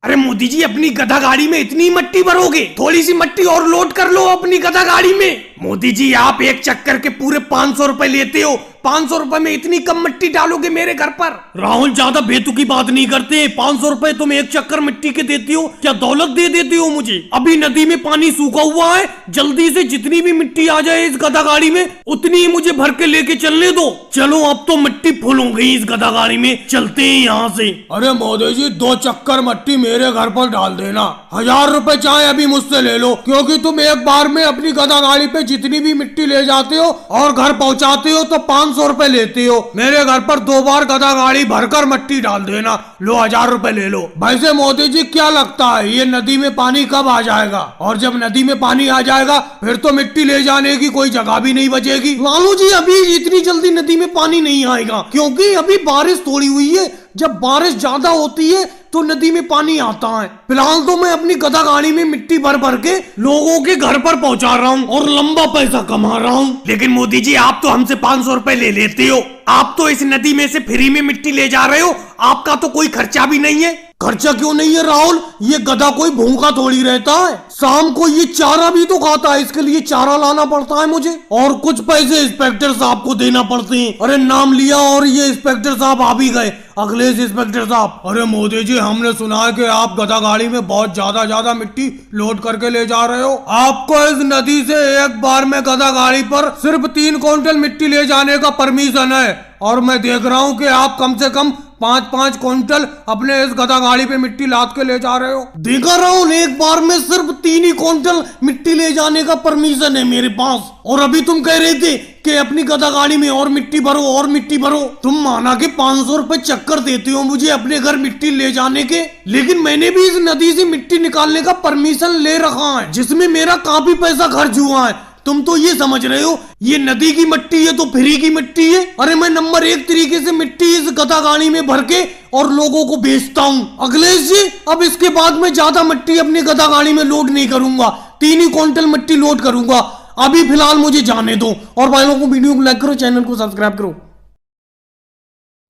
अरे मोदी जी, अपनी गधा गाड़ी में इतनी मट्टी भरोगे? थोड़ी सी मट्टी और लोड कर लो अपनी गधा गाड़ी में। मोदी जी, आप एक चक्कर के पूरे 500 रुपए लेते हो। 500 रुपए में इतनी कम मिट्टी डालोगे मेरे घर पर? राहुल, ज्यादा बेतुकी बात नहीं करते। 500 रुपए तुम एक चक्कर मिट्टी के देती हो, क्या दौलत दे देती हो मुझे? अभी नदी में पानी सूखा हुआ है, जल्दी से जितनी भी मिट्टी आ जाए इस गधा गाड़ी में उतनी ही मुझे भर के लेके चलने दो। चलो, अब तो मिट्टी फुल हो गई इस गधा गाड़ी में, चलते हैं यहाँ से। अरे मोदी जी, 2 चक्कर मिट्टी मेरे घर पर डाल देना। 1000 रुपए चाहे अभी मुझसे ले लो, क्योंकि तुम एक बार में अपनी गधा गाड़ी पे जितनी भी मिट्टी ले जाते हो और घर पहुँचाते हो तो 500 रुपए लेते हो। मेरे घर पर 2 बार गधा गाड़ी भरकर मिट्टी डाल देना। लो, 1000 रुपए ले लो। वैसे मोदी जी, क्या लगता है ये नदी में पानी कब आ जाएगा? और जब नदी में पानी आ जाएगा फिर तो मिट्टी ले जाने की कोई जगह भी नहीं बचेगी। लालू जी, अभी इतनी जल्दी नदी में पानी नहीं आएगा, क्योंकि अभी बारिश थोड़ी हुई है। जब बारिश ज्यादा होती है तो नदी में पानी आता है। फिलहाल तो मैं अपनी गधा गाड़ी में मिट्टी भर भर के लोगों के घर पर पहुंचा रहा हूँ और लंबा पैसा कमा रहा हूँ। लेकिन मोदी जी, आप तो हमसे 500 रुपए ले लेते हो। आप तो इस नदी में से फ्री में मिट्टी ले जा रहे हो, आपका तो कोई खर्चा भी नहीं है। खर्चा क्यों नहीं है राहुल? ये गधा कोई भूखा थोड़ी रहता है, शाम को ये चारा भी तो खाता है, इसके लिए चारा लाना पड़ता है मुझे, और कुछ पैसे इंस्पेक्टर साहब को देना पड़ते हैं। अरे नाम लिया और ये इंस्पेक्टर साहब आ भी गए, अखिलेश इंस्पेक्टर साहब। अरे मोदी जी, हमने सुना है कि आप गधा गाड़ी में बहुत ज्यादा मिट्टी लोड करके ले जा रहे हो। आपको इस नदी से एक बार में गधा गाड़ी पर सिर्फ 3 क्विंटल मिट्टी ले जाने का परमिशन है, और मैं देख रहा हूँ कि आप कम से कम 5-5 क्विंटल अपने इस गधा गाड़ी पे मिट्टी लाद के ले जा रहे हो। देखा राहुल, एक बार में सिर्फ 3 ही क्विंटल मिट्टी ले जाने का परमिशन है मेरे पास, और अभी तुम कह रहे थे कि अपनी गधा गाड़ी में और मिट्टी भरो और मिट्टी भरो। तुम माना कि 500 रुपए चक्कर देते हो मुझे अपने घर मिट्टी ले जाने के, लेकिन मैंने भी इस नदी से मिट्टी निकालने का परमिशन ले रखा है, जिसमें मेरा काफी पैसा खर्च हुआ है। तुम तो ये समझ रहे हो ये नदी की मिट्टी है तो फ्री की मिट्टी है। अरे मैं नंबर 1 तरीके से मिट्टी इस गधा गाड़ी में भर के और लोगों को बेचता हूँ। अखिलेश जी, अब इसके बाद मैं ज्यादा मिट्टी अपनी गधा गाड़ी में लोड नहीं करूंगा, 3 ही क्विंटल मिट्टी लोड करूंगा। अभी फिलहाल मुझे जाने दो, और भाई लोगों को वीडियो को लाइक करो, चैनल को सब्सक्राइब करो।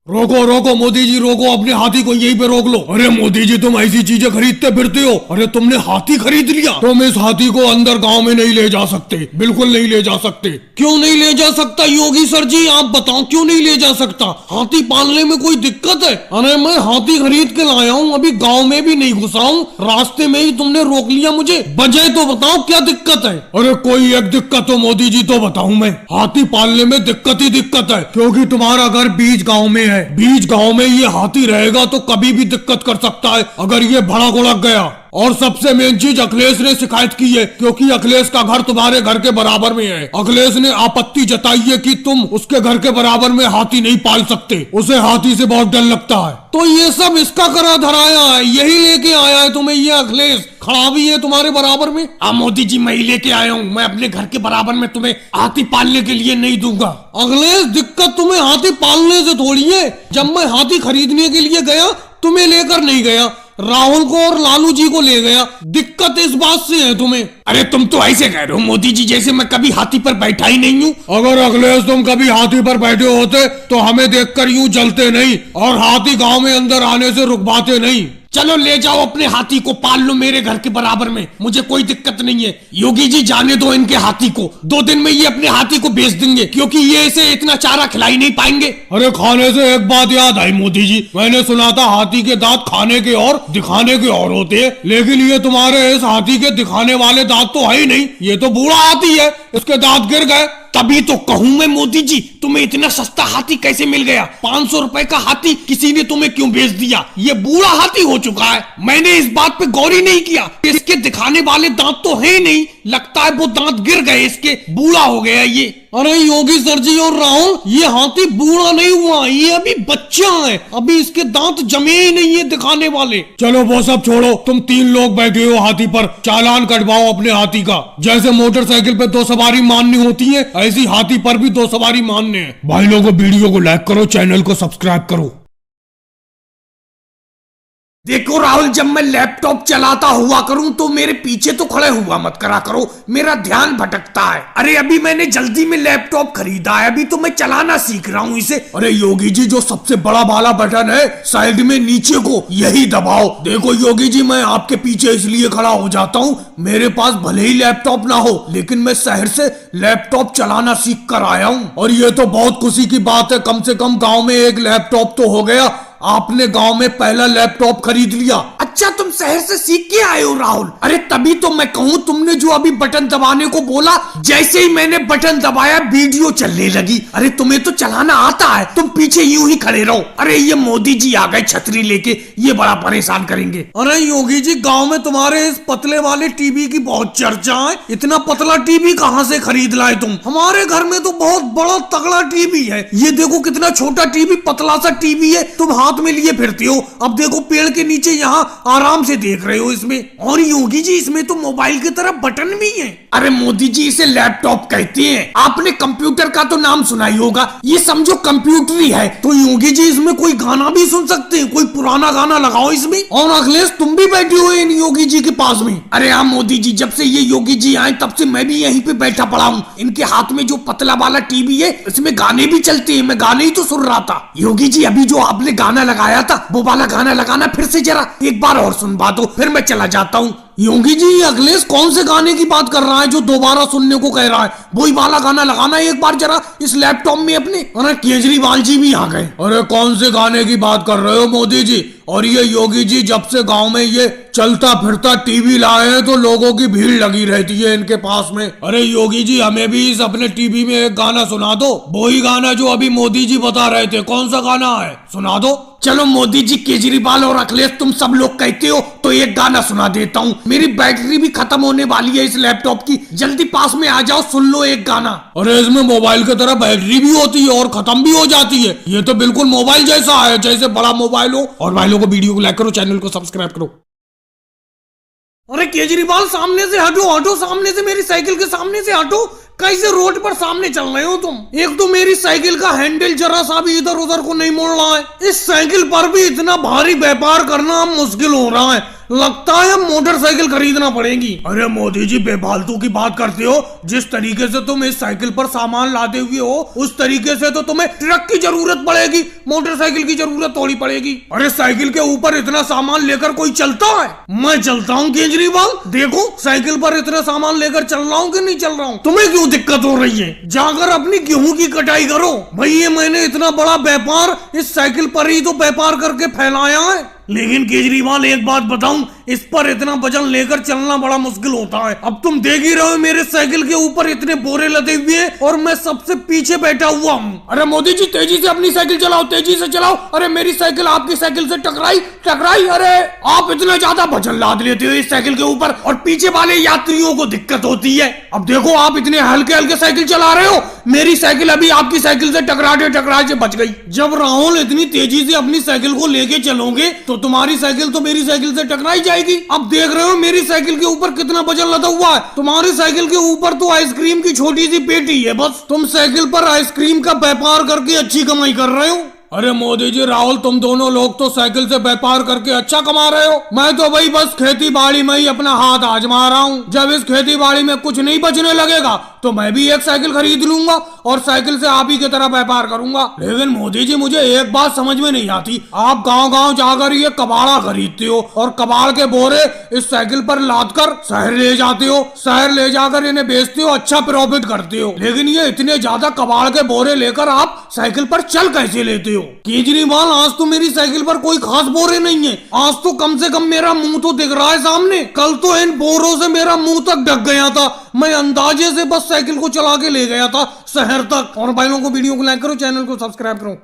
रोको रोको मोदी जी, रोको, अपने हाथी को यहीं पे रोक लो। अरे मोदी जी, तुम ऐसी चीजें खरीदते फिरते हो। अरे तुमने हाथी खरीद लिया, तुम इस हाथी को अंदर गांव में नहीं ले जा सकते, बिल्कुल नहीं ले जा सकते। क्यों नहीं ले जा सकता योगी सर जी, आप बताओ क्यों नहीं ले जा सकता? हाथी पालने में कोई दिक्कत है? अरे मैं हाथी खरीद के लाया हूँ, अभी गाँव में भी नहीं घुसा हूँ, रास्ते में ही तुमने रोक लिया मुझे। वजह तो बताओ, क्या दिक्कत है? अरे कोई एक दिक्कत हो मोदी जी तो बताऊं मैं। हाथी पालने में दिक्कत ही दिक्कत है, क्योंकि तुम्हारा घर बीच गांव में है। बीच गांव में ये हाथी रहेगा तो कभी भी दिक्कत कर सकता है अगर ये भड़क उड़क गया। और सबसे मेन चीज, अखिलेश ने शिकायत की है, क्योंकि अखिलेश का घर तुम्हारे घर के बराबर में है। अखिलेश ने आपत्ति जताई है कि तुम उसके घर के बराबर में हाथी नहीं पाल सकते, उसे हाथी से बहुत डर लगता है। तो ये सब इसका करा धराया है, यही लेके आया है तुम्हें ये अखिलेश? खड़ा भी है तुम्हारे बराबर में? मोदी जी, मैं ही लेके आया हूँ, मैं अपने घर के बराबर में तुम्हें हाथी पालने के लिए नहीं दूंगा। अखिलेश, दिक्कत तुम्हें हाथी पालने से थोड़ी है। जब मैं हाथी खरीदने के लिए गया तुम्हें लेकर नहीं गया, राहुल को और लालू जी को ले गया। दिक्कत इस बात से है तुम्हें। अरे तुम तो ऐसे कह रहे हो मोदी जी जैसे मैं कभी हाथी पर बैठा ही नहीं हूँ। अगर अखिलेश तुम कभी हाथी पर बैठे होते तो हमें देखकर यूं जलते नहीं, और हाथी गांव में अंदर आने से रुकवाते नहीं। चलो ले जाओ अपने हाथी को, पाल लो मेरे घर के बराबर में, मुझे कोई दिक्कत नहीं है। योगी जी, जाने दो इनके हाथी को, 2 दिन में ये अपने हाथी को बेच देंगे, क्योंकि ये इसे इतना चारा खिला ही नहीं पाएंगे। अरे खाने से एक बात याद आई मोदी जी, मैंने सुना था हाथी के दांत खाने के और दिखाने के और होते हैं, लेकिन ये तुम्हारे इस हाथी के दिखाने वाले दांत तो है ही नहीं, ये तो बूढ़ा हाथी है, इसके दांत गिर गए। तभी तो कहूँ मैं मोदी जी, तुम्हें इतना सस्ता हाथी कैसे मिल गया? 500 रुपए का हाथी किसी ने तुम्हें क्यों बेच दिया? ये बूढ़ा हाथी हो चुका है। मैंने इस बात पे गौर ही नहीं किया, इसके दिखाने वाले दांत तो है ही नहीं, लगता है वो दांत गिर गए इसके, बूढ़ा हो गया ये। अरे योगी सर जी और राहुल, ये हाथी बूढ़ा नहीं हुआ, ये अभी बच्चा है, अभी इसके दांत जमे ही नहीं है दिखाने वाले। चलो वो सब छोड़ो, तुम 3 लोग बैठे हो हाथी पर, चालान कटवाओ अपने हाथी का। जैसे मोटरसाइकिल पे 2 सवारी माननी होती है, ऐसी हाथी पर भी 2 सवारी मानने हैं। भाई लोगों, वीडियो को लाइक करो, चैनल को सब्सक्राइब करो। देखो राहुल, जब मैं लैपटॉप चलाता हुआ करूं तो मेरे पीछे तो खड़े हुआ मत करा करो, मेरा ध्यान भटकता है। अरे अभी मैंने जल्दी में लैपटॉप खरीदा है, अभी तो मैं चलाना सीख रहा हूं इसे। अरे योगी जी, जो सबसे बड़ा वाला बटन है साइड में नीचे को, यही दबाओ। देखो योगी जी, मैं आपके पीछे इसलिए खड़ा हो जाता हूँ, मेरे पास भले ही लैपटॉप ना हो, लेकिन मैं शहर से लैपटॉप चलाना सीख कर आया हूँ। और ये तो बहुत खुशी की बात है, कम से कम गाँव में एक लैपटॉप तो हो गया। आपने गांव में पहला लैपटॉप खरीद लिया। अच्छा, तुम शहर से सीख के आए हो राहुल? अरे तभी तो मैं कहूँ, तुमने जो अभी बटन दबाने को बोला, जैसे ही मैंने बटन दबाया वीडियो चलने लगी। अरे तुम्हें तो चलाना आता है, तुम पीछे यूं ही खड़े रहो। अरे ये मोदी जी आ गए छतरी लेके, ये बड़ा परेशान करेंगे। अरे योगी जी, गांव में तुम्हारे इस पतले वाले टीवी की बहुत चर्चा है। इतना पतला टीवी कहाँ से खरीद लाए तुम? हमारे घर में तो बहुत बड़ा तगड़ा टीवी है। ये देखो कितना छोटा टीवी, पतला सा टीवी है, तुम हाथ में लिए फिरते हो। अब देखो पेड़ के नीचे यहाँ आराम से देख रहे हो इसमें। और योगी जी, इसमें तो मोबाइल की तरह बटन भी है। अरे मोदी जी, इसे लैपटॉप कहते हैं। आपने कंप्यूटर का तो नाम सुना ही होगा, ये समझो कंप्यूटर ही है। तो योगी जी, इसमें कोई गाना भी सुन सकते हैं? कोई पुराना गाना लगाओ इसमें। और अखिलेश, तुम भी बैठे हो इन योगी जी के पास में? अरे हाँ मोदी जी, जब से ये योगी जी आए तब से मैं भी यहीं पे बैठा पड़ा हूँ। इनके हाथ में जो पतला वाला टीवी है, इसमें गाने भी चलते हैं। मैं गाने ही तो सुन रहा था। योगी जी, अभी जो आपने गाना लगाया था, वो वाला गाना लगाना फिर से जरा, एक बार और सुनवा दो, फिर मैं चला जाता हूँ। योगी जी, अखिलेश कौन से गाने की बात कर रहा है जो दोबारा सुनने को कह रहा है? वही वाला गाना लगाना एक बार जरा इस लैपटॉप में अपने। अरे केजरीवाल जी भी आ गए। अरे कौन से गाने की बात कर रहे हो मोदी जी? और ये योगी जी, जब से गांव में ये चलता फिरता टीवी लाए हैं तो लोगों की भीड़ लगी रहती है इनके पास में। अरे योगी जी, हमें भी इस अपने टीवी में एक गाना सुना दो, वही गाना जो अभी मोदी जी बता रहे थे। कौन सा गाना है, सुना दो। चलो मोदी जी, केजरीवाल और अखिलेश, तुम सब लोग कहते हो तो एक गाना सुना देता हूँ। मेरी बैटरी भी खत्म होने वाली है इस लैपटॉप की, जल्दी पास में आ जाओ, सुन लो एक गाना। अरे इसमें मोबाइल की तरह बैटरी भी होती है और खत्म भी हो जाती है। ये तो बिल्कुल मोबाइल जैसा है, जैसे बड़ा मोबाइल हो। और भाई लोगों को वीडियो को लाइक करो, चैनल को सब्सक्राइब करो। अरे केजरीवाल, सामने से हटो, हटो सामने से, मेरी साइकिल के सामने से हटो। कैसे रोड पर सामने चल रहे हो तुम? एक तो मेरी साइकिल का हैंडल जरा सा भी इधर उधर को नहीं मोड़ रहा है। इस साइकिल पर भी इतना भारी व्यापार करना मुश्किल हो रहा है, लगता है मोटरसाइकिल खरीदना पड़ेगी। अरे मोदी जी, बेफालतू की बात करते हो। जिस तरीके से तुम इस साइकिल पर सामान लाते हुए हो, उस तरीके से तो तुम्हें ट्रक की जरूरत पड़ेगी, मोटरसाइकिल की जरूरत थोड़ी पड़ेगी। अरे साइकिल के ऊपर इतना सामान लेकर कोई चलता है? मैं चलता हूँ केजरीवाल, देखो साइकिल पर इतना सामान लेकर चल रहा हूँ कि नहीं चल रहा हूँ। तुम्हें क्यों दिक्कत हो रही है? जाकर अपनी गेहूं की कटाई करो। भैया, मैंने इतना बड़ा व्यापार इस साइकिल पर ही तो व्यापार करके फैलाया है। लेकिन केजरीवाल, एक बात बताऊं, इस पर इतना वजन लेकर चलना बड़ा मुश्किल होता है। अब तुम देख ही रहे हो, मेरे साइकिल के ऊपर इतने बोरे लदे हुए हैं और मैं सबसे पीछे बैठा हुआ हूँ। अरे मोदी जी, तेजी से अपनी साइकिल चलाओ, तेजी से चलाओ। अरे मेरी साइकिल आपकी साइकिल से टकराई। अरे आप इतना ज्यादा वजन लाद लेते हो इस साइकिल के ऊपर और पीछे वाले यात्रियों को दिक्कत होती है। अब देखो, आप इतने हल्के हल्के साइकिल चला रहे हो, मेरी साइकिल अभी आपकी साइकिल से टकरा बच गई। जब राहुल इतनी तेजी से अपनी साइकिल को लेके चलोगे तो तुम्हारी साइकिल तो मेरी साइकिल से टकराई जाएगी। अब देख रहे हो मेरी साइकिल के ऊपर कितना वजन लदा हुआ है। तुम्हारी साइकिल के ऊपर तो आइसक्रीम की छोटी सी पेटी है बस। तुम साइकिल पर आइसक्रीम का व्यापार करके अच्छी कमाई कर रहे हो। अरे मोदी जी, राहुल, तुम दोनों लोग तो साइकिल से व्यापार करके अच्छा कमा रहे हो। मैं तो भाई बस खेती बाड़ी में ही अपना हाथ आजमा रहा हूँ। जब इस खेती बाड़ी में कुछ नहीं बचने लगेगा तो मैं भी एक साइकिल खरीद लूंगा और साइकिल से आप ही की तरह व्यापार करूंगा। लेकिन मोदी जी, मुझे एक बात समझ में नहीं आती, आप गांव गांव जाकर ये कबाड़ा खरीदते हो और कबाड़ के बोरे इस साइकिल पर लाद कर शहर ले जाते हो, शहर ले जाकर इन्हें बेचते हो, अच्छा प्रॉफिट करते हो। लेकिन ये इतने ज्यादा कबाड़ के बोरे लेकर आप साइकिल पर चल कैसे लेते हो? केजरीवाल, आज तो मेरी साइकिल पर कोई खास बोरे नहीं है। आज तो कम से कम मेरा मुंह तो दिख रहा है सामने। कल तो इन बोरों से मेरा मुंह तक ढक गया था। मैं अंदाजे से बस साइकिल को चला के ले गया था शहर तक। और भाइयों को वीडियो को लाइक करो, चैनल को सब्सक्राइब करो।